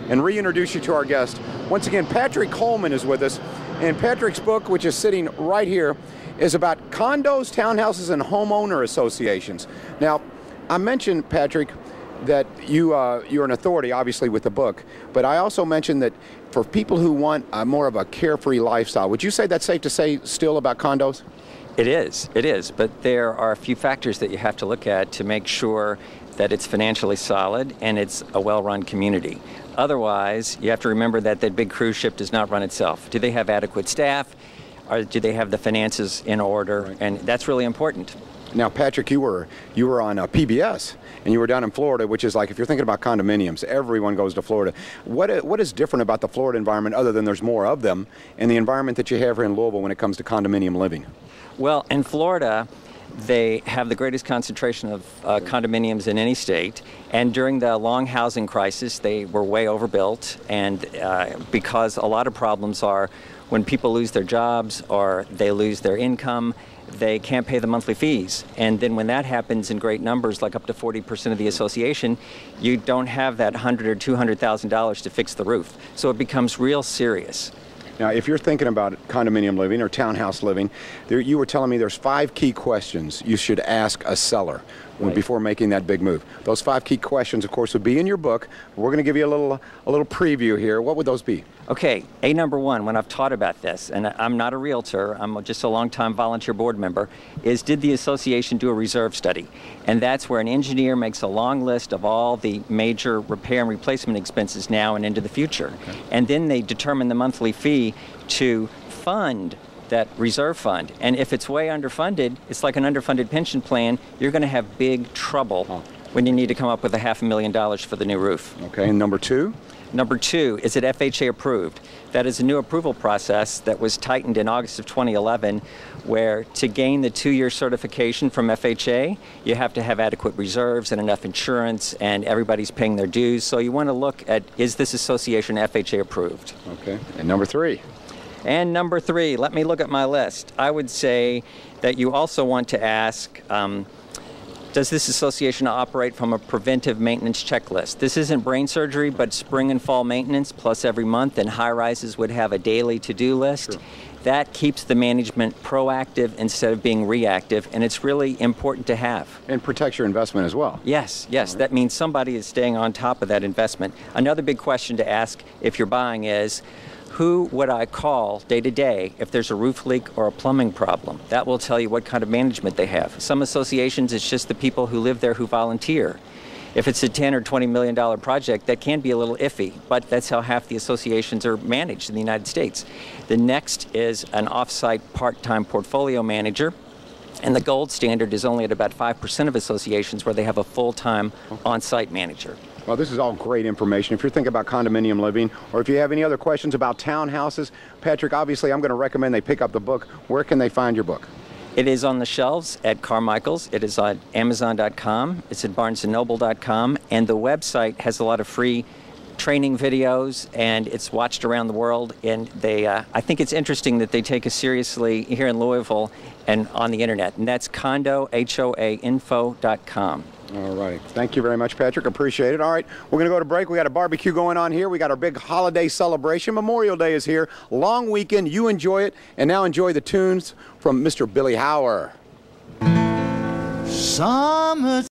and reintroduce you to our guest. Once again, Patrick Hohman is with us, and Patrick's book, which is sitting right here, is about condos, townhouses, and homeowner associations. Now, I mentioned, Patrick, that you're an authority, obviously, with the book, but I also mentioned that for people who want more of a carefree lifestyle, would you say that's safe to say still about condos? It is, but there are a few factors that you have to look at to make sure that it's financially solid and it's a well-run community. Otherwise, you have to remember that that big cruise ship does not run itself. Do they have adequate staff? Or do they have the finances in order? Right. And that's really important. Now, Patrick, you were on PBS, and you were down in Florida, which is like, if you're thinking about condominiums, everyone goes to Florida. What is different about the Florida environment, other than there's more of them, and the environment that you have here in Louisville when it comes to condominium living? Well, in Florida, they have the greatest concentration of condominiums in any state, and during the long housing crisis, they were way overbuilt, and because a lot of problems are when people lose their jobs or they lose their income, they can't pay the monthly fees. And then when that happens in great numbers, like up to 40% of the association, you don't have that $100,000 or $200,000 to fix the roof. So it becomes real serious. Now, if you're thinking about condominium living or townhouse living, you were telling me there's 5 key questions you should ask a seller before making that big move. Those 5 key questions, of course, would be in your book. We're going to give you a little preview here. What would those be? Okay, number 1, when I've taught about this, and I'm not a realtor, I'm just a long-time volunteer board member, is did the association do a reserve study? And that's where an engineer makes a long list of all the major repair and replacement expenses now and into the future. Okay. And then they determine the monthly fee to fund that reserve fund. And if it's way underfunded, it's like an underfunded pension plan, you're going to have big trouble when you need to come up with $500,000 for the new roof. Okay, and number 2? Number 2, is it FHA approved? That is a new approval process that was tightened in August of 2011, where to gain the 2-year certification from FHA, you have to have adequate reserves and enough insurance, and everybody's paying their dues. So you want to look at, is this association FHA approved? Okay, and number 3? And number 3, let me look at my list. I would say that you also want to ask, does this association operate from a preventive maintenance checklist? This isn't brain surgery, but spring and fall maintenance plus every month, and high-rises would have a daily to-do list. Sure. That keeps the management proactive instead of being reactive, and it's really important to have. And protects your investment as well. Yes, right. That means somebody is staying on top of that investment. Another big question to ask if you're buying is, who would I call day to day if there's a roof leak or a plumbing problem? That will tell you what kind of management they have. Some associations, it's just the people who live there who volunteer. If it's a $10 or $20 million project, that can be a little iffy, but that's how half the associations are managed in the United States. The next is an off-site part-time portfolio manager, and the gold standard is only at about 5% of associations where they have a full-time on-site manager. Well, this is all great information. If you're thinking about condominium living, or if you have any other questions about townhouses, Patrick, obviously I'm going to recommend they pick up the book. Where can they find your book? It is on the shelves at Carmichael's. It is on Amazon.com. It's at BarnesandNoble.com. And the website has a lot of free training videos, and it's watched around the world. And I think it's interesting that they take us seriously here in Louisville and on the internet. And that's Condo, HOAinfo.com. All right. Thank you very much, Patrick. Appreciate it. All right. We're going to go to break. We got a barbecue going on here. We got our big holiday celebration. Memorial Day is here. Long weekend. You enjoy it. And now enjoy the tunes from Mr. Billy Howard. Summer.